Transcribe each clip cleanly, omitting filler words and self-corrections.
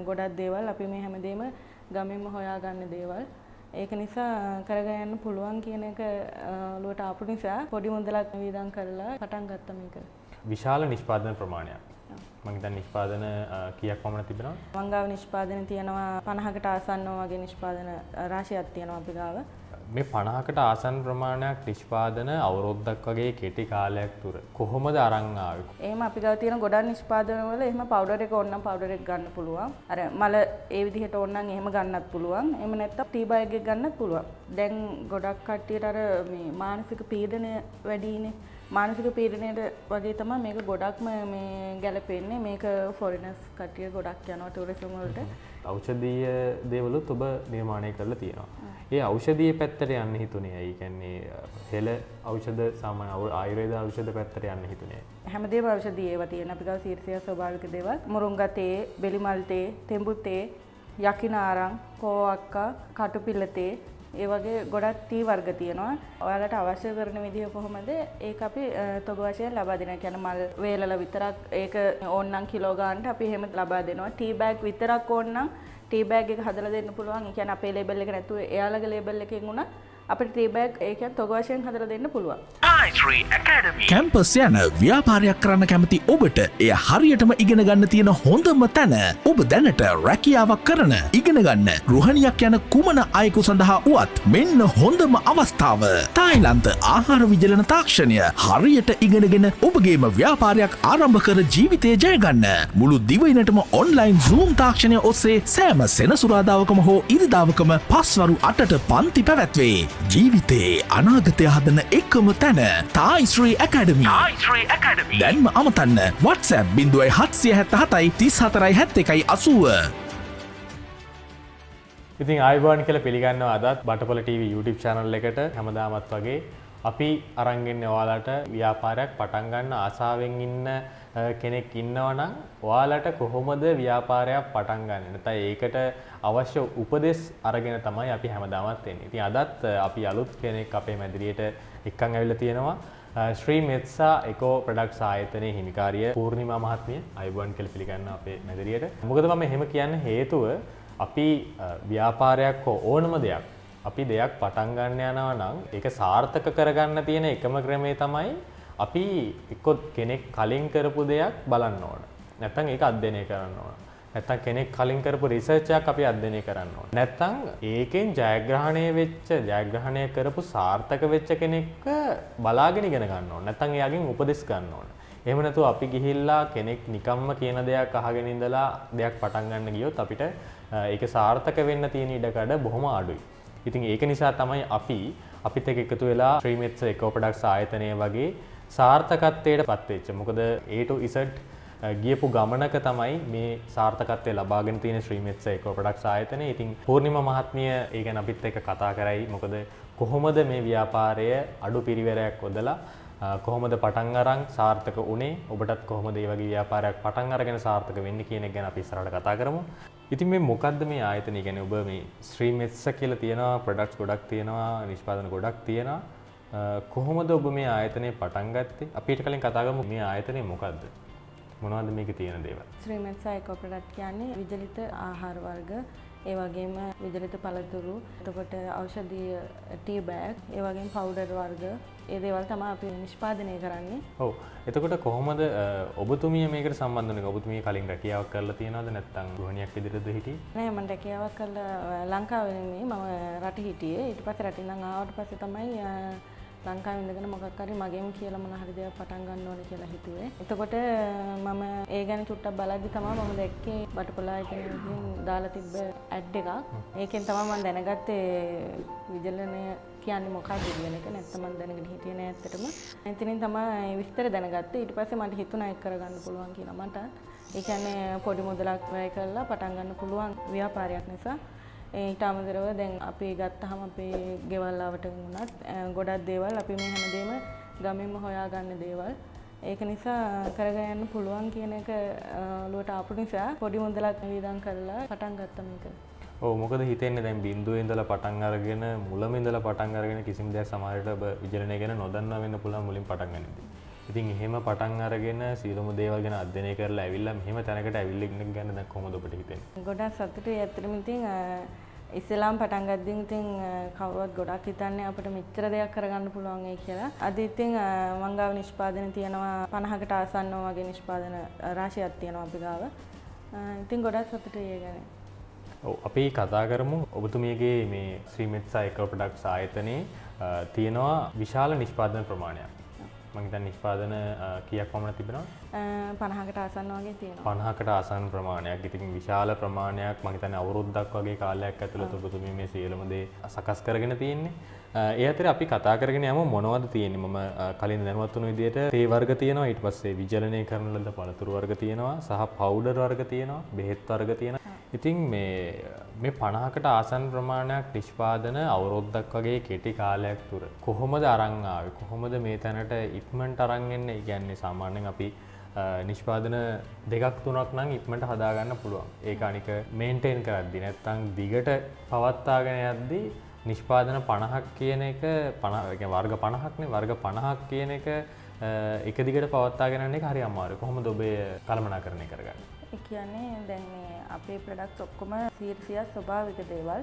ගොඩක් දේවල් අපි මේ හැමදේම ගමින්ම හොයාගන්න දේවල්. ඒක නිසා කරගෙන යන්න පුළුවන් කියන එක ඔලුවට ආපු නිසා පොඩි මුදලක් වියදම් කරලා පටන් ගත්තා මේක. විශාල නිෂ්පාදන ප්‍රමාණයක්. මම හිතන්නේ නිෂ්පාදන කීයක් පමණ තිබෙනවද? මං ගාව නිෂ්පාදන තියෙනවා 50කට ආසන්නව වගේ නිෂ්පාදන රාශියක් තියෙනවා අපි ගාව. මේ 50කට ආසන්න ප්‍රමාණයක් නිෂ්පාදන අවුරුද්දක් වගේ කෙටි කාලයක් තුර කොහොමද අරන් ආවේ? එහෙම අපි ගාව තියෙන ගොඩක් නිෂ්පාදන වල එහෙම පවුඩර් එක ඕන නම් පවුඩර් එක ගන්න පුළුවන්. අර මල ඒ විදිහට ඕන නම් එහෙම ගන්නත් පුළුවන්. එහෙම නැත්නම් ටී බෑග් එක ගන්නත් පුළුවන්. දැන් ගොඩක් කට්ටියට අර මේ මානසික පීඩනය වැඩිනේ. මානසික පීඩනයට වගේ තමයි මේක ගොඩක්ම මේ ගැලපෙන්නේ. මේක ෆොරිනර්ස් කට්ටිය ගොඩක් යනවා ටුරිසම් වලට. ඖෂධීය දේවලුත් ඔබ නිර්මාණය කරලා තියෙනවා. ඒ ඖෂධීය පැත්තට යන්න හිතුනේ. ඒ කියන්නේ හෙළ ඖෂධ සාමාන්‍ය ආයුර්වේද ඖෂධ පැත්තට යන්න හිතුනේ. හැමදේම ඖෂධීය ඒවා තියෙන අපි ගාව සීර්සියා ස්වභාවික දේවල්. මුරුංගා තේ, බෙලිමල් තේ, තෙඹු තේ, යකිනාරං, කෝවක්කා, කටුපිල්ල තේ ඒ වගේ ගොඩක් තී වර්ග තියෙනවා. ඔයාලට අවශ්‍ය කරන විදිහ කොහොමද ඒක අපි තොග වශයෙන් ලබා දෙනවා. කියන්නේ මල් වේලලා විතරක් ඒක ඕනනම් කිලෝ ගන්නට අපි එහෙම ලබා දෙනවා. ටී බෑග් විතරක් ඕනනම් ටී බෑග් එක හදලා දෙන්න පුළුවන්. ඒ කියන්නේ අපේ ලේබල් එක නැතුව එයාලගේ ලේබල් එකකින් උනත් අපිට ටී බෑග් ඒ කියන්නේ තොග වශයෙන් හදලා දෙන්න පුළුවන්. i3 Academy කැම්පස් යන ව්‍යාපාරයක් කරන්න කැමති ඔබට එය හරියටම ඉගෙන ගන්න තියෙන හොඳම තැන. ඔබ දැනට රැකියාවක් කරන, ඉගෙන ගන්න, ගෘහණියක් යන කුමන අයෙකු සඳහා වුවත් මෙන්න හොඳම අවස්ථාව. තායිලන්ත ආහාර විජලන තාක්ෂණය හරියට ඉගෙනගෙන ඔබගේම ව්‍යාපාරයක් ආරම්භ කර ජීවිතය ජය ගන්න. මුළු දිවයිනටම ඔන්ලයින් Zoom තාක්ෂණය ඔස්සේ සෑම සෙනසුරාදාවකම හෝ ඉරිදාවකම පස්වරු 8ට පන්ති පැවැත්වේ. ජීවිතයේ අනාගතය හදන එකම තැන තායිශ්‍රී ඇකඩමි. දැන්ම අමතන්න WhatsApp 0777 34 71 80. ඉතින් ආයුබෝවන් කියලා පිළිගන්නවා අදත් බටපොළ TV YouTube channel එකට හැමදාමත් වගේ අපි අරන් ඉන්නේ ඔයාලට ව්‍යාපාරයක් පටන් ගන්න ආසාවෙන් ඉන්න කෙනෙක් ඉන්නවා නම් ඔයාලට කොහොමද ව්‍යාපාරයක් පටන් ගන්න? නැත්නම් ඒකට අවශ්‍ය උපදෙස් අරගෙන තමයි අපි හැමදාමත් එන්නේ. ඉතින් අදත් අපි අලුත් කෙනෙක් අපේ මැදිරියට එක්කන් ඇවිල්ලා තියෙනවා. ශ්‍රී මෙත්සා එකෝ ප්‍රොඩක්ට්ස් ආයතනයේ හිමිකාරිය පූර්ණිමා මහත්මිය. ආයුබෝවන් කියලා පිළිගන්නවා අපේ මැදිරියට. මොකද මම එහෙම කියන්න හේතුව අපි ව්‍යාපාරයක් හෝ ඕනම දෙයක් අපි දෙයක් පටන් ගන්න යනවා නම් ඒක සාර්ථක කරගන්න තියෙන එකම ක්‍රමය තමයි අපි එක්ක කෙනෙක් කලින් කරපු දෙයක් බලන්න ඕන. නැත්නම් ඒක අධ්‍යයනය කරන්න ඕන. නැත්නම් කෙනෙක් කලින් කරපු රිසර්ච් එකක් අපි අධ්‍යයනය කරන්න ඕන. නැත්නම් ඒකෙන් ජයග්‍රහණය කරපු සාර්ථක වෙච්ච කෙනෙක්ව බලාගෙන ඉගෙන ගන්න ඕන. නැත්නම් එයාගෙන් උපදෙස් ගන්න ඕන. එහෙම නැතුව අපි ගිහිල්ලා කෙනෙක් නිකම්ම කියන දෙයක් අහගෙන ඉඳලා දෙයක් පටන් ගන්න ගියොත් අපිට ඒක සාර්ථක වෙන්න තියෙන ඉඩකඩ බොහොම අඩුයි. ඉතින් ඒක නිසා තමයි අපිත් එක්ක එකතු වෙලා ශ්‍රී මෙත්ස එකෝ ප්‍රොඩක්ට්ස් ආයතනය වගේ සාර්ථකත්වයටපත් වෙච්ච. මොකද A to Z ගියපු ගමනක තමයි මේ සාර්ථකත්වය ලබාගෙන තියෙන ශ්‍රී මෙත්ස එකෝ ප්‍රොඩක්ට්ස් ආයතනය. ඉතින් පූර්ණිමා මහත්මිය ඒ ගැන අපිත් එක්ක කතා කරයි. මොකද කොහොමද මේ ව්‍යාපාරය අඩු පිරිවැරයක් යොදලා කොහොමද පටන් අරන් සාර්ථක වුණේ? ඔබටත් කොහොමද මේ වගේ ව්‍යාපාරයක් පටන් අරගෙන සාර්ථක වෙන්නේ කියන එක ගැන අපි ඉස්සරහට කතා කරමු. ඉතින් මේ මොකද්ද මේ ආයතනය? කියන්නේ ඔබ මේ ශ්‍රී මෙත්ස කියලා තියෙනවා, ප්‍රොඩක්ට්ස් ගොඩක් තියෙනවා, නිෂ්පාදන ගොඩක් තියෙනවා. කොහොමද ඔබ මේ ආයතනය පටන් ගත්තේ? අපි ඊට කලින් කතා කරමු මේ ආයතනය මොකද්ද? මොනවද මේකේ තියෙන දේවල්? ශ්‍රී මෙත්ස එකෝ ප්‍රොඩක්ට් කියන්නේ විජලිත ආහාර වර්ග, ඒ වගේම විජලිත පළතුරු, එතකොට ඖෂධීය ටී බෑග්, ඒ වගේම පවුඩර් වර්ග, ඒ දේවල් තමයි අපි නිෂ්පාදනය කරන්නේ. ඔව්. එතකොට කොහොමද ඔබතුමිය මේකට සම්බන්ධ වෙන්නේ? ඔබතුමිය කලින් රැකියාවක් කරලා තියෙනවද නැත්නම් ගෘහණියක් විදිහටද හිටියේ? නෑ මම රැකියාවක් කරලා ලංකාවේ නෙමෙයි මම රට හිටියේ. ඊට පස්සේ රටින් ඉඳන් ආවට පස්සේ තමයි ලංකාවේ ඉඳගෙන මොකක් හරි මගේම කියලා මොන හරි දෙයක් පටන් ගන්න ඕනේ කියලා හිතුවේ. එතකොට මම ඒ ගැන චුට්ටක් බලද්දි තමයි මම දැක්කේ බටපොළ ආයතනයෙන් දාලා තිබ්බ ඇඩ් එකක්. ඒකෙන් තමයි මම දැනගත්තේ විජලනය කියන්නේ මොකක්ද කියන එක. නැත්නම් මම දැනගෙන හිටියේ නෑ ඇත්තටම. එතනින් තමයි විස්තර දැනගත්තේ. ඊට පස්සේ මට හිතුණා ඒක කරගන්න පුළුවන් කියලා මට. ඒ කියන්නේ පොඩි මුදලක් වැය කරලා පටන් ගන්න පුළුවන් ව්‍යාපාරයක් නිසා. ඊට අමතරව දැන් අපි ගත්තාම අපේ ගෙවල් ආවට වුණත් ගොඩක් දේවල් අපි මේ හැමදේම ගමින්ම හොයාගන්න දේවල්. ඒක නිසා කරගෙන යන්න පුළුවන් කියන එක ඔලුවට ආපු නිසා පොඩි මුදලක් වියදම් කරලා පටන් ගත්තා මේක. ඔව් මොකද හිතෙන්නේ දැන් බිඳුවේ ඉඳලා පටන් අරගෙන මුලම ඉඳලා පටන් අරගෙන කිසිම දෙයක් සමහරවිට ඔබ විජලනය ගැන නොදන්නා වෙන්න පුළුවන් මුලින් පටන් ගන්නදී. ඉතින් එහෙම පටන් අරගෙන සියලුම දේවල් ගැන අධ්‍යයනය කරලා ඇවිල්ලා මෙහෙම තැනකට ඇවිල්ලා ඉන්න ගැන දැන් කොහොමද ඔබට හිතෙන්නේ? ගොඩක් සතුටුයි ඇත්තටම. ඉතින් ඉස්ලාම් පටන් ගද්දී ඉතින් කවුරුවත් ගොඩක් හිතන්නේ අපිට මෙච්චර දෙයක් කරගන්න පුළුවන් ඒ කියලා. අද ඉතින් මං ගාව නිෂ්පාදන තියෙනවා 50කට ආසන්නව වගේ නිෂ්පාදන රාශියක් තියෙනවා අපි ගාව. ඉතින් ගොඩක් සතුටුයි ඒ ගැන. ඔව් අපි කතා කරමු ඔබතුමියගේ මේ ශ්‍රී මෙත්සා එකෝ ප්‍රොඩක්ට්ස් ආයතනයේ තියෙනවා විශාල නිෂ්පාදන ප්‍රමාණයක්. මම හිතන්නේ නිෂ්පාදන කීයක් වමන තිබෙනවද? 50කට ආසන්න වගේ තියෙනවා. 50කට ආසන්න ප්‍රමාණයක්. ඉතින් විශාල ප්‍රමාණයක් මම හිතන්නේ අවුරුද්දක් වගේ කාලයක් ඇතුළත ඔබතුමිය මේ සියලුම දේ සකස් කරගෙන තියෙන්නේ. ඒ අතරේ අපි කතා කරගෙන යමු මොනවද තියෙන්නේ. මම කලින් දැනුවත් වුණු විදිහට තේ වර්ග තියෙනවා, ඊට පස්සේ විජලනය කරන ලද පළතුරු වර්ග තියෙනවා, සහ පවුඩර් වර්ග තියෙනවා, බෙහෙත් වර්ග තියෙනවා. ඉතින් මේ 50කට ආසන්න ප්‍රමාණයක් නිෂ්පාදන අවුරුද්දක් වගේ කෙටි කාලයක් තුර කොහොමද අරන් ආවේ? කොහොමද මේ තැනට ඉක්මනට අරන් එන්නේ? කියන්නේ සාමාන්‍යයෙන් අපි නිෂ්පාදන දෙකක් තුනක් නම් ඉක්මනට හදාගන්න පුළුවන්. ඒක අනික මේන්ටේන් කරද්දි නැත්නම් දිගට පවත්වාගෙන යද්දී නිෂ්පාදන 50ක් කියන එක 50 වර්ග 50ක්නේ වර්ග 50ක් කියන එක එක දිගට පවත්වාගෙන යන එක හරි අමාරුයි. කොහොමද ඔබ කළමනාකරණය කරගන්නේ? ඒ කියන්නේ දැන් මේ අපේ ප්‍රොඩක්ට්ස් ඔක්කොම 100% ස්වභාවික දේවල්.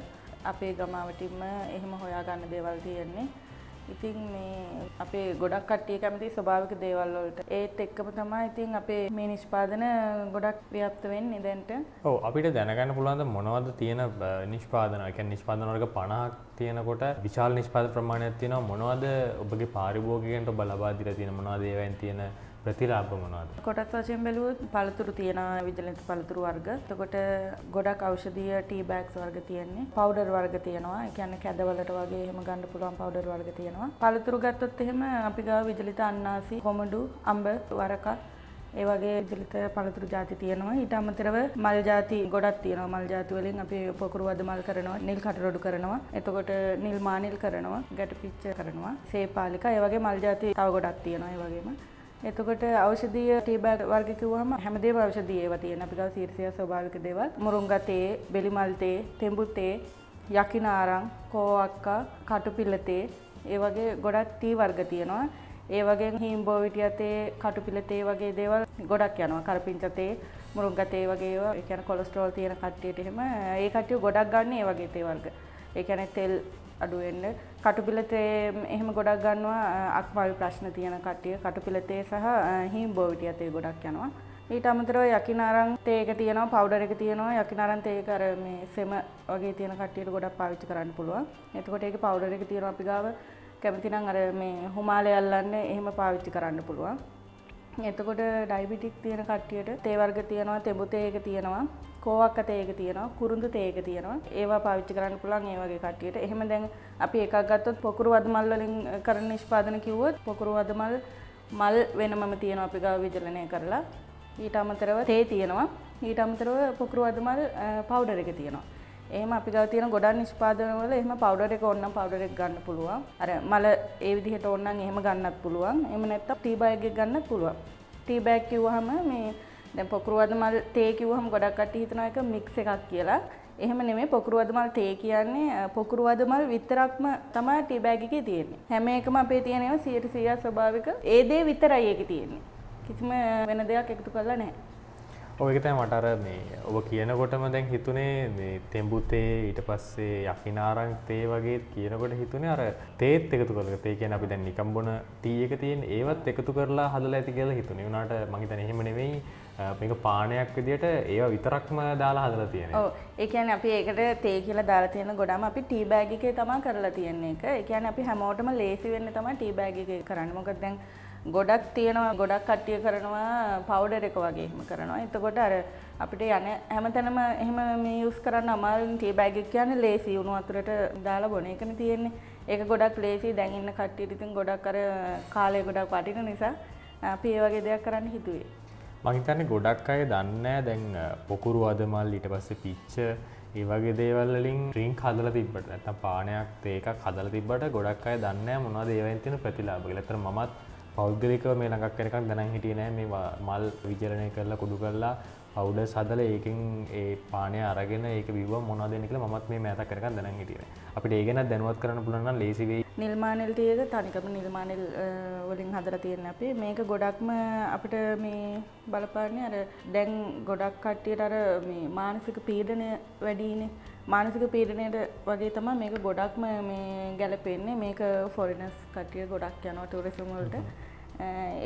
අපේ ගමාවටින්ම එහෙම හොයාගන්න දේවල් තියෙන්නේ. ඉතින් මේ අපේ ගොඩක් කට්ටිය කැමති ස්වභාවික දේවල් වලට. ඒත් එක්කම තමයි ඉතින් අපේ මේ නිෂ්පාදන ගොඩක් ව්‍යාප්ත වෙන්නේ දැන්ට. ඔව් අපිට දැනගන්න පුළුවන් ද මොනවද තියෙන නිෂ්පාදන? ඒ කියන්නේ නිෂ්පාදන වර්ග 50ක් තියෙනකොට විශාල නිෂ්පාදන ප්‍රමාණයක් තියෙනවා. මොනවද ඔබගේ පාරිභෝගිකයන්ට ඔබ ලබා දීලා තියෙන මොනවද ඒවෙන් තියෙන ප්‍රතිලාභ මොනවද? කොටස් වශයෙන් බැලුවොත් පළතුරු තියෙනවා, විජලිත පළතුරු වර්ග. එතකොට ගොඩක් ඖෂධීය ටී බෑග්ස් වර්ග තියෙන්නේ. පවුඩර් වර්ග තියෙනවා. ඒ කියන්නේ කැදවලට වගේ එහෙම ගන්න පුළුවන් පවුඩර් වර්ග තියෙනවා. පළතුරු ගත්තොත් එහෙම අපි ගාව විජලිත අන්නාසි, කොමඩු, අඹ, වරක ඒ වගේ විජලිත පළතුරු ಜಾති තියෙනවා. ඊට අමතරව මල් ಜಾති ගොඩක් තියෙනවා. මල් ಜಾති වලින් අපි පොකුරු වද මල් කරනවා, නිල් කටරොඩු කරනවා. එතකොට නිල් මානිල් කරනවා, ගැට පිච්ච කරනවා, සේපාලිකා ඒ වගේ මල් ಜಾති තව ගොඩක් තියෙනවා. ඒ වගේම එතකොට ඖෂධීය ටී බෑග් වර්ග කිව්වම හැමදේම ඖෂධීය ඒවා තියෙන. අපි ගාව 100% ස්වභාවික දේවල්. මුරුංගා තේ, බෙලිමල් තේ, තෙඹු තේ, යකිනාරං, කෝවක්කා, කටුපිල්ල තේ, ඒ වගේ ගොඩක් ටී වර්ග තියෙනවා. ඒ වගේම හීම්බෝවිටියා තේ, කටුපිල්ල තේ වගේ දේවල් ගොඩක් යනවා. කරපිංච තේ, මුරුංගා තේ වගේ ඒවා. ඒ කියන්නේ කොලෙස්ටරෝල් තියෙන කට්ටියට එහෙම ඒ කට්ටිය ගොඩක් ගන්න ඒ වගේ තේ වර්ග. ඒ කියන්නේ තෙල් අඩු වෙන්න. කටුපිල තේ එහෙම ගොඩක් ගන්නවා අක්මාවි ප්‍රශ්න තියෙන කට්ටිය. කටුපිල තේ සහ හීම්බෝවිටියා තේ ගොඩක් යනවා. ඊට අමතරව යකිනාරං තේ එක තියෙනවා, පවුඩර් එක තියෙනවා. යකිනාරං තේ එක අර මේ සෙම වගේ තියෙන කට්ටියට ගොඩක් පාවිච්චි කරන්න පුළුවන්. එතකොට ඒකේ පවුඩර් එක තියෙනවා අපි ගාව. කැමති නම් අර මේ හුමාලේ අල්ලන්නේ එහෙම පාවිච්චි කරන්න පුළුවන්. එතකොට ඩයබටික් තියෙන කට්ටියට තේ වර්ග තියෙනවා, තෙඹු තේ එක තියෙනවා, කෝවක්ක තේ එක තියෙනවා, කුරුඳු තේ එක තියෙනවා. ඒවා පාවිච්චි කරන්න පුළුවන් ඒ වගේ කට්ටියට. එහෙම දැන් අපි එකක් ගත්තොත් පොකුරු වද මල් වලින් කරන නිෂ්පාදන කිව්වොත් පොකුරු වද මල් වෙනමම තියෙනවා අපි ගාව විජලනය කරලා. ඊට අමතරව තේ තියෙනවා. ඊට අමතරව පොකුරු වද මල් පවුඩර් එක තියෙනවා. එහෙම අපි ගාව තියෙන ගොඩක් නිෂ්පාදන වල එහෙම පවුඩර් එක ඕන නම් පවුඩර් එක ගන්න පුළුවන්. අර මල ඒ විදිහට ඕන නම් එහෙම ගන්නත් පුළුවන්. එහෙම නැත්නම් ටී බෑග් එක ගන්නත් පුළුවන්. ටී බෑග් කිව්වහම මේ දැන් පොකුරු වද මල් තේ කිව්වහම ගොඩක් කට්ටිය හිතනවා ඒක මික්ස් එකක් කියලා. එහෙම නෙමෙයි. පොකුරු වද මල් තේ කියන්නේ පොකුරු වද මල් විතරක්ම තමයි ටී බෑග් එකේ තියෙන්නේ. හැම එකම අපේ තියෙන ඒවා 100% ස්වභාවික. ඒ දේ විතරයි ඒකේ තියෙන්නේ. කිසිම වෙන දෙයක් එකතු කරලා නැහැ. ඔය එක තමයි මට අර මේ ඔබ කියනකොටම දැන් හිතුනේ මේ තෙඹු තේ ඊට පස්සේ යකිනාරං තේ වගේ කියනකොට හිතුනේ අර තේත් එකතු කරලා. තේ කියන්නේ අපි දැන් නිකම් බොන ටී එක තියෙන ඒවත් එකතු කරලා හදලා ඇති කියලා හිතුනේ. උනාට මං හිතන්නේ එහෙම නෙවෙයි. මේක පානයක් විදියට ඒවා විතරක්ම දාලා හදලා තියෙනවා. ඔව්. ඒ කියන්නේ අපි ඒකට තේ කියලා දාලා තියෙන ගොඩම අපි ටී බෑග් එකේ තමයි කරලා තියෙන්නේ ඒක. ඒ කියන්නේ අපි හැමෝටම ලේසි වෙන්න තමයි ටී බෑග් එකේ කරන්නේ. මොකද දැන් ගොඩක් තියෙනවා, ගොඩක් කට්ටිය කරනවා පවුඩර් එක වගේ එහෙම කරනවා. එතකොට අර අපිට යන හැමතැනම එහෙම මේ යූස් කරන්න අමාරුයි. ටී බෑග් එක කියන්නේ ලේසි උණු වතුරට දාලා බොන එකනේ තියෙන්නේ. ඒක ගොඩක් ලේසි. දැන් ඉන්න කට්ටියට ඉතින් ගොඩක් අර කාලය ගොඩක් වටින නිසා අපි ඒ වගේ දෙයක් කරන්න හිතුවේ. මම හිතන්නේ ගොඩක් අය දන්නේ නැහැ දැන් පොකුරු වදමල් ඊට පස්සේ පිච්ච ඒ වගේ දේවල් වලින් ඩ්‍රින්ක් හදලා තිබ්බට නැත්නම් පානයක් තේ එකක් හදලා තිබ්බට ගොඩක් අය දන්නේ නැහැ මොනවද ඒවෙන් තියෙන ප්‍රතිලාභ කියලා. ඒතර මමත් පෞද්ගලිකව මේ ළඟක් වෙනකන් දැනන් හිටියේ නැහැ මේ මල් විජලනය කරලා කුඩු කරලා පවුඩර්ස් හදලා ඒකෙන් ඒ පානය අරගෙන ඒක බිව්ව මොනවද දෙන්නේ කියලා මමත් මේ මෑතක් කරගන්න දැනන් හිටියේ. අපිට ඒ ගැන දැනුවත් කරන්න පුළුවන් නම් ලේසි වෙයි. නිල් මානෙල් ටී එක තනිකරම නිල් මානෙල් වලින් හදලා තියෙන අපි මේක ගොඩක්ම අපිට මේ බලපාන්නේ අර දැන් ගොඩක් කට්ටියට අර මේ මානසික පීඩනය වැඩිනේ. මානසික පීඩනයට වගේ තමයි මේක ගොඩක්ම මේ ගැලපෙන්නේ. මේක ෆොරිනර්ස් කට්ටිය ගොඩක් යනවා ටූරිසම් වලට.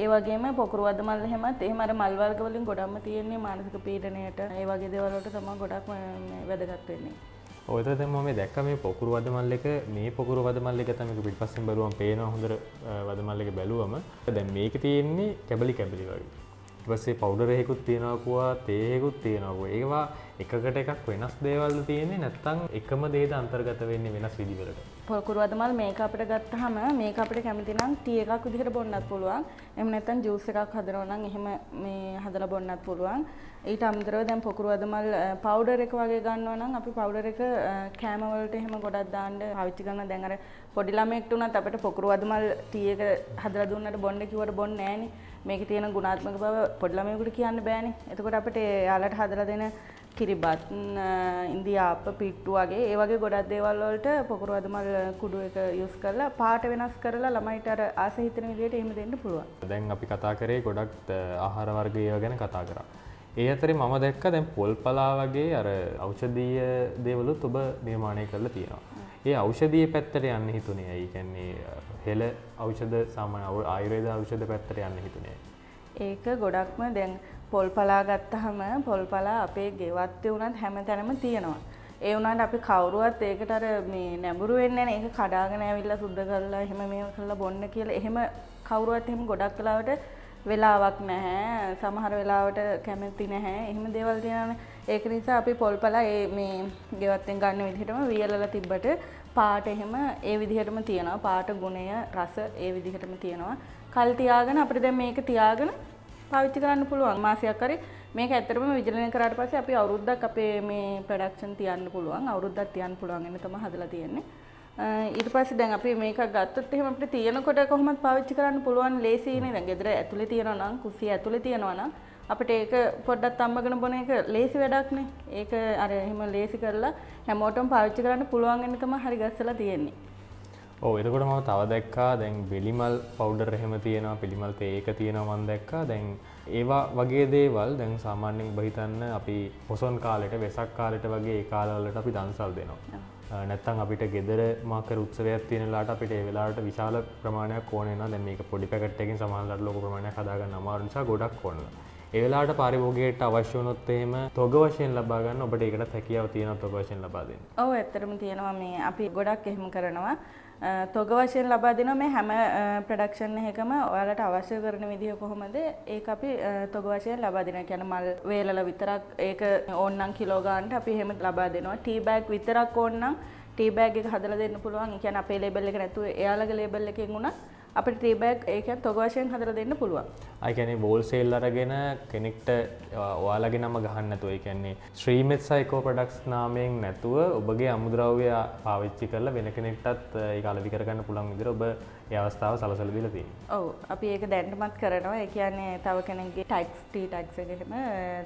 ඒ වගේම පොකුරු වද මල් එහෙමත් එහෙම අර මල් වර්ග වලින් ගොඩක්ම තියෙන්නේ මානසික පීඩනයට. ඒ වගේ දේවල් වලට තමයි ගොඩක්ම වැදගත් වෙන්නේ. ඔය තමයි මම දැක්ක මේ පොකුරු වද මල් එක මේ පොකුරු වද මල් එක තමයි පිටපස්සෙන් බලුවම පේනවා හොඳට වද මල් එක බැලුවම දැන් මේකේ තියෙන්නේ කැබලි වගේ. ඊට පස්සේ පවුඩර් එකකුත් තියෙනවා පුවා තේ එකකුත් තියෙනවා පුවා. ඒවා එකකට එකක් වෙනස් දේවල්ද තියෙන්නේ නැත්නම් එකම දේද අන්තර්ගත වෙන්නේ වෙනස් විදිහකට. පොකුරු වද මල් මේක අපිට ගත්තාම මේක අපිට කැමති නම් ටී එකක් විදිහට බොන්නත් පුළුවන්. එහෙම නැත්නම් ජූස් එකක් හදනවා නම් එහෙම මේ හදලා බොන්නත් පුළුවන්. ඊට අමතරව දැන් පොකුරු වද මල් පවුඩර් එක වගේ ගන්නවා නම් අපි පවුඩර් එක කෑම වලට එහෙම ගොඩක් දාන්න පාවිච්චි කරන දැන් අර පොඩි ළමයෙක්ට උනත් අපිට පොකුරු වද මල් ටී එක හදලා දුන්නට බොන්න කිව්වට බොන්නේ නැහනේ. මේකේ තියෙන ගුණාත්මක බව පොඩි ළමයෙකුට කියන්න බෑනේ. එතකොට අපිට යාලට හදලා දෙන කිරිබත් ඉන්දියාප්ප පිට්ටු වගේ ඒ වගේ ගොඩක් දේවල් වලට පොකුරු වද මල් කුඩු එක යූස් කරලා පාට වෙනස් කරලා ළමයිට අර ආස හිතෙන විදිහට එහෙම දෙන්න පුළුවන්. දැන් අපි කතා කරේ ගොඩක් ආහාර වර්ග ඒවා ගැන කතා කරා. ඒ අතරේ මම දැක්ක දැන් පොල්පලා වගේ අර ඖෂධීය දේවලුත් ඔබ නිර්මාණය කරලා තියෙනවා. ඒ ඖෂධීය පැත්තට යන්න හිතුනේ. ඒ කියන්නේ හෙළ ඖෂධ සාමාන්‍ය ආයුර්වේද ඖෂධ පැත්තට යන්න හිතුනේ. ඒක ගොඩක්ම දැන් පොල්පලා ගත්තාම පොල්පලා අපේ ගෙවත්තේ වුණත් හැමතැනම තියෙනවා. ඒ වුණාට අපි කවුරුවත් ඒකට අර මේ නැඹුරු වෙන්නේ නැහැ. ඒක කඩාගෙන ඇවිල්ලා සුද්ධ කරලා එහෙම මේව කරලා බොන්න කියලා එහෙම කවුරුවත් එහෙම ගොඩක් වෙලාවට වෙලාවක් නැහැ. සමහර වෙලාවට කැමති නැහැ. එහෙම දේවල් තියෙනවානේ. ඒක නිසා අපි පොල්පලා මේ ගෙවත්තෙන් ගන්න විදිහටම වියලලා තිබ්බට පාට එහෙම ඒ විදිහටම තියෙනවා. පාට ගුණය රස ඒ විදිහටම තියෙනවා. කල් තියාගෙන අපිට දැන් මේක තියාගෙන පාවිච්චි කරන්න පුළුවන්. මාසයක් හරි මේක ඇත්තටම විජලනය කරාට පස්සේ අපි අවුරුද්දක් අපේ මේ ප්‍රොඩක්ෂන් තියන්න පුළුවන්. අවුරුද්දක් තියන්න පුළුවන් වෙන තමයි හදලා තියෙන්නේ. ඊට පස්සේ දැන් අපි මේක ගත්තොත් එහෙම අපිට තියෙනකොට කොහොමද පාවිච්චි කරන්න පුළුවන් ලේසියිනේ. දැන් ගෙදර ඇතුලේ තියනවා නම් කුස්සිය ඇතුලේ තියනවා නම් අපිට ඒක පොඩ්ඩක් තම්බගෙන බොන එක ලේසි වැඩක් නේ. ඒක අර එහෙම ලේසි කරලා හැමෝටම පාවිච්චි කරන්න පුළුවන් වෙන තමයි හරි ගස්සලා තියෙන්නේ. ඔව් එතකොට මම තව දැක්කා දැන් බෙලිමල් පවුඩර් එහෙම තියෙනවා පිළිමල් තේ ඒක තියෙනවා මම දැක්කා. දැන් ඒවා වගේ දේවල් දැන් සාමාන්‍යයෙන් ඔබ හිතන්න අපි පොසොන් කාලෙට වෙසක් කාලෙට වගේ ඒ කාලවලට අපි දන්සල් දෙනවා. නැත්තම් අපිට ගෙදර මාකර උත්සවයක් තියෙන වෙලාවට අපිට ඒ වෙලාවට විශාල ප්‍රමාණයක් ඕන වෙනවා. දැන් මේක පොඩි පැකට් එකකින් සමහරවිට ලොකු ප්‍රමාණයක් හදාගන්න අමාරු නිසා ගොඩක් ඕන වෙනවා. ඒ වෙලාවට පාරිභෝගිකයට අවශ්‍ය වුණොත් එහෙම තොග වශයෙන් ලබා ගන්න ඔබට ඒකට හැකියාව තියෙනවා තොග වශයෙන් ලබා දෙන්න. ඔව් ඇත්තටම තියෙනවා මේ අපි ගොඩක් එහෙම කරනවා. තොග වශයෙන් ලබා දෙනවා මේ හැම ප්‍රොඩක්ෂන් එකකම ඔයාලට අවශ්‍ය කරන විදිහ කොහොමද ඒක අපි තොග වශයෙන් ලබා දෙනවා. කියන්නේ මල් වේලල විතරක් ඒක ඕන නම් කිලෝ ගන්නට අපි එහෙම ලබා දෙනවා. ටී බෑග් විතරක් ඕන නම් ටී බෑග් එක හදලා දෙන්න පුළුවන්. ඒ කියන්නේ අපේ ලේබල් එක නැතුව එයාලගේ ලේබල් එකෙන් උනත් අපිට ටී බෑග් ඒක තොග වශයෙන් හදලා දෙන්න පුළුවන්. ඒ කියන්නේ වෝල්සේල් අරගෙන කෙනෙක්ට ඔයාලගේ නම ගහන්න නැතුව ඒ කියන්නේ ශ්‍රීමෙත් සයිකෝ ප්‍රොඩක්ට්ස් නාමයෙන් නැතුව ඔබගේ අමුද්‍රව්‍ය පාවිච්චි කරලා වෙන කෙනෙක්ටත් ඒක අලෙවි කරගන්න පුළුවන් විදිහට ඔබ ඒ අවස්ථාව සලසලා දීලා තියෙනවා. ඔව් අපි ඒක දැනටමත් කරනවා. ඒ කියන්නේ තව කෙනෙක්ගේ ටැක්ස් ටී ටැක්ස් එක එහෙම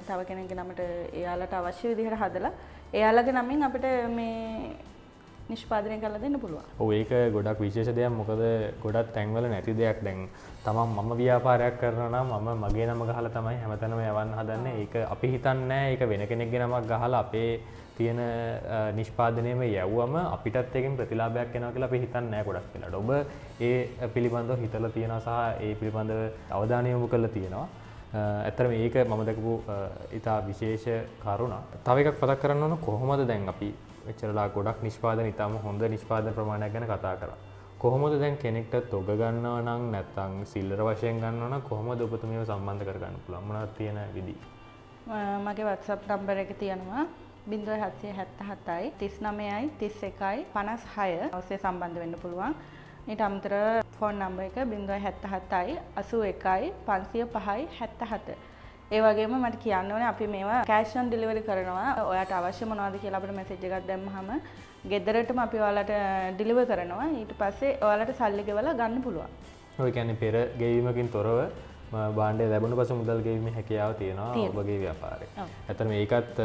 තව කෙනෙක්ගේ නමට එයාලට අවශ්‍ය විදිහට හදලා එයාලගේ නමින් අපිට මේ නිෂ්පාදනය කරලා දෙන්න පුළුවන්. ඔව් ඒක ගොඩක් විශේෂ දෙයක්. මොකද ගොඩක් තැන්වල නැති දෙයක්. දැන් මම ව්‍යාපාරයක් කරනවා නම් මම මගේ නම ගහලා තමයි හැමතැනම යවන්න හදන්නේ. ඒක අපි හිතන්නේ නැහැ ඒක වෙන කෙනෙක්ගේ නමක් ගහලා අපේ තියෙන නිෂ්පාදනයේම යවුවම අපිටත් ඒකෙන් ප්‍රතිලාභයක් එනවා කියලා අපි හිතන්නේ නැහැ ගොඩක් වෙලාවට. ඔබ ඒ පිළිබඳව හිතලා තියෙනවා සහ ඒ පිළිබඳව අවධානය යොමු කරලා තියෙනවා. ඇත්තටම ඒක මම දැකපු ඉතා විශේෂ කරුණක්. තව එකක් මතක් කරන්න ඕන කොහොමද දැන් අපි එච්චරලා ගොඩක් නිෂ්පාදන ඉතාම හොඳ නිෂ්පාදන ප්‍රමාණයක් ගැන කතා කරා. කොහොමද දැන් කෙනෙක්ට තොග ගන්නවා නම් නැත්නම් සිල්ලර වශයෙන් ගන්නවා නම් කොහොමද ඔබතුමියව සම්බන්ධ කරගන්න පුළුවන්? මොනවද තියෙන විදි? මගේ WhatsApp නම්බර් එක තියෙනවා 0777යි 39යි 31යි 56 ඔස්සේ සම්බන්ධ වෙන්න පුළුවන්. ඊට අමතරව ෆෝන් නම්බර් එක 077යි 81යි 505යි 77. ඒ වගේම මට කියන්න ඕනේ අපි මේවා කෑෂ් ඔන් ඩෙලිවරි කරනවා. ඔයාට අවශ්‍ය මොනවද කියලා අපිට මෙසේජ් එකක් දැම්මහම ගෙදරටම අපි ඔයාලට ඩෙලිවර් කරනවා. ඊට පස්සේ ඔයාලට සල්ලි ගෙවලා ගන්න පුළුවන්. ඔය කියන්නේ පෙර ගෙවීමකින් තොරව භාණ්ඩය ලැබුණ පසු මුදල් ගෙවීමේ හැකියාව තියෙනවා ඔබගේ ව්‍යාපාරේ. ඇත්තටම ඒකත්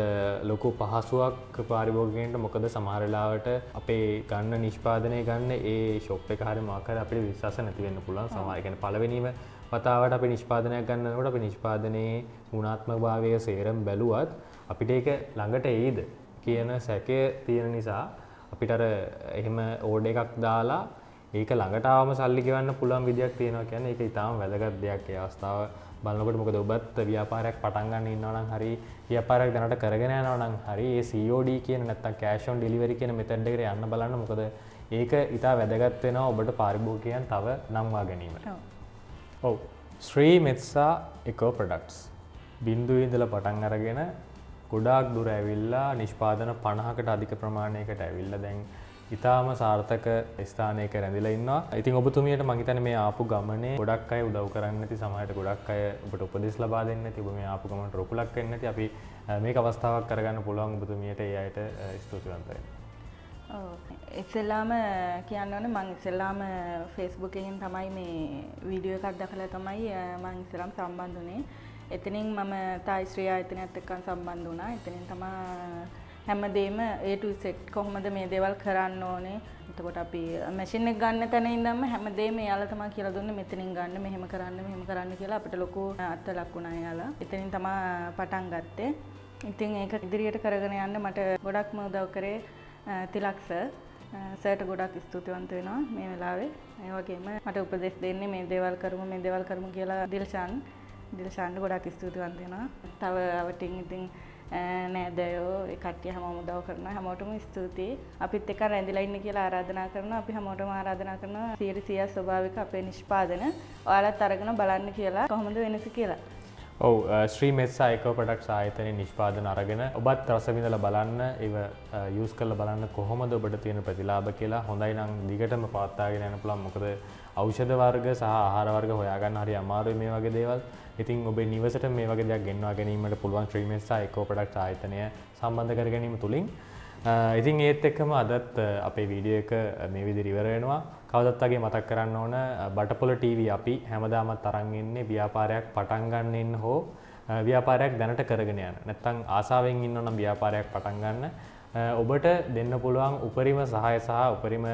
ලොකු පහසුවක් පාරිභෝගිකයන්ට. මොකද සමහර වෙලාවට අපේ ගන්න නිෂ්පාදනය ගන්න ඒ ෂොප් එක හරිය මොකක් හරි අපිට විශ්වාස නැති වෙන්න පුළුවන්. සමහර කියන්නේ පළවෙනිම වතාවට අපි නිෂ්පාදනයක් ගන්නකොට අපි නිෂ්පාදනයේ ගුණාත්මකභාවය සේරම බැලුවත් අපිට ඒක ළඟට එයිද කියන සැකය තියෙන නිසා අපිට අර එහෙම ඕඩර් එකක් දාලා ඒක ළඟට ආවම සල්ලි ගෙවන්න පුළුවන් විදියක් තියෙනවා. කියන්නේ ඒක ඊටාම වැදගත් දෙයක්. ඒ අවස්ථාව බලනකොට මොකද ඔබත් ව්‍යාපාරයක් පටන් ගන්න ඉන්නවා නම් හරි ව්‍යාපාරයක් දැනට කරගෙන යනවා නම් හරි ඒ COD කියන නැත්තම් cash on delivery කියන මෙතඩ් එකට යන්න බලන්න. මොකද ඒක ඊටා වැදගත් වෙනවා ඔබට පාරිභෝගිකයන් තව නම්වා ගැනීමට. ඔව්. ශ්‍රී මෙත්සා එකෝ ප්‍රොඩක්ට්ස් බිඳුවේ ඉඳලා පටන් අරගෙන ගොඩාක් දුර ඇවිල්ලා නිෂ්පාදන 50කට අධික ප්‍රමාණයකට ඇවිල්ලා දැන් ඉතාම සාර්ථක ස්ථානයක රැඳිලා ඉන්නවා. ඉතින් ඔබතුමියට මම හිතන්නේ මේ ආපු ගමනේ ගොඩක් අය උදව් කරන්න නැති, සමහරට ගොඩක් අය ඔබට උපදෙස් ලබා දෙන්න නැති, ඔබ මේ ආපු ගමනට රුකුලක් වෙන්න නැති. අපි මේක අවස්ථාවක් කරගන්න පුළුවන් ඔබතුමියට ඒ අයට ස්තුතිවන්ත වෙන්න. ඔව්. ඉස්සෙල්ලාම කියන්න ඕනේ මම ඉස්සෙල්ලාම Facebook එකෙන් තමයි මේ වීඩියෝ එකක් දැකලා තමයි මම ඉස්සෙල්ලාම සම්බන්ධ වුණේ. එතනින් මම තායි ශ්‍රී ආයතනයත් එක්ක සම්බන්ධ වුණා. එතනින් තමයි හැමදේම A to Z කොහොමද මේ දේවල් කරන්න ඕනේ. එතකොට අපි මැෂින් එක ගන්න තැන ඉඳන්ම හැමදේම එයාලා තමයි කියලා දුන්නේ මෙතනින් ගන්න, මෙහෙම කරන්න කියලා අපිට ලොකු අත්ලක් වුණා එයාලා. එතනින් තමයි පටන් ගත්තේ. ඉතින් ඒක ඉදිරියට කරගෙන යන්න මට ගොඩක්ම උදව් කරේ තිලක් සර්ට ගොඩක් ස්තුතිවන්ත වෙනවා මේ වෙලාවේ. ඒ වගේම මට උපදෙස් දෙන්නේ මේ දේවල් කරමු කියලා දිල්ෂාන් ගොඩක් ස්තුතිවන්ත වෙනවා. තව අවටින් ඉතින් නෑදෑයෝ ඒ කට්ටිය හැමෝම උදව් කරනවා. හැමෝටම ස්තුතියි. අපිත් එක්ක රැඳිලා ඉන්න කියලා ආරාධනා කරනවා. අපි හැමෝටම ආරාධනා කරනවා 100% ස්වභාවික අපේ නිෂ්පාදන ඔයාලත් අරගෙන බලන්න කියලා කොහොමද වෙනස කියලා. ඔව්. ශ්‍රී මෙත්සා එකෝ ප්‍රොඩක්ට්ස් ආයතනයේ නිෂ්පාදන අරගෙන ඔබත් රස විඳලා බලන්න, ඒව යූස් කරලා බලන්න කොහොමද ඔබට තියෙන ප්‍රතිලාභ කියලා. හොඳයි නම් දිගටම පවත්වාගෙන යන්න පුළුවන්. මොකද ඖෂධ වර්ග සහ ආහාර වර්ග හොයාගන්න හරි අමාරුයි මේ වගේ දේවල්. ඉතින් ඔබේ නිවසට මේ වගේ දෙයක් ගෙන්වා ගැනීමට පුළුවන් ශ්‍රී මෙත්සා එකෝ ප්‍රොඩක්ට්ස් ආයතනය සම්බන්ධ කර ගැනීම තුලින්. ඉතින් ඒත් එක්කම අදත් අපේ වීඩියෝ එක මේ විදිහට ඉවර වෙනවා. කවදත් වගේ මතක් කරන්න ඕන බටපොල TV අපි හැමදාමත් අරන් ඉන්නේ ව්‍යාපාරයක් පටන් ගන්න ඉන්න හෝ ව්‍යාපාරයක් දැනට කරගෙන යන. නැත්නම් ආසාවෙන් ඉන්නව නම් ව්‍යාපාරයක් පටන් ගන්න ඔබට දෙන්න පුළුවන් උපරිම සහාය සහ උපරිම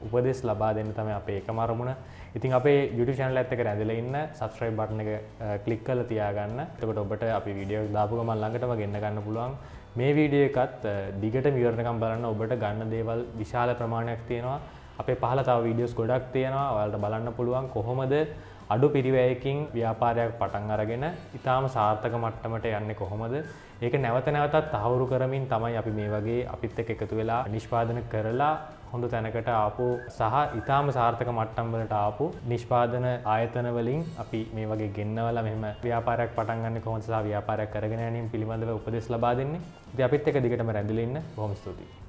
උපදෙස් ලබා දෙන්න තමයි අපේ එකම අරමුණ. ඉතින් අපේ YouTube channel එකත් එක්ක රැඳිලා ඉන්න subscribe button එක click කරලා තියාගන්න. එතකොට ඔබට අපි වීඩියෝ දාපු ගමන් ළඟටම ගෙන්න ගන්න පුළුවන්. මේ වීඩියෝ එකත් දිගටම ඉවරනකම් බලන්න. ඔබට ගන්න දේවල් විශාල ප්‍රමාණයක් තියෙනවා. අපේ පහළ තව වීඩියෝස් ගොඩක් තියෙනවා. ඔයාලට බලන්න පුළුවන් කොහොමද අඩු පිරිවැයකින් ව්‍යාපාරයක් පටන් අරගෙන ඊටාම සාර්ථක මට්ටමට යන්නේ කොහොමද? ඒක නැවත නැවතත් තහවුරු කරමින් තමයි අපි මේ වගේ අපිත් එක්ක එකතු වෙලා නිෂ්පාදන කරලා හොඳ තැනකට ආපු සහ ඊටාම සාර්ථක මට්ටම් වලට ආපු නිෂ්පාදන ආයතන වලින් අපි මේ වගේ ගෙන්නවලා මෙහෙම ව්‍යාපාරයක් පටන් ගන්න කොහොමද සහ ව්‍යාපාරයක් කරගෙන යෑම පිළිබඳව උපදෙස් ලබා දෙන්නේ. ඉතින් අපිත් එක්ක දිගටම රැඳිලා ඉන්න. බොහොම ස්තුතියි.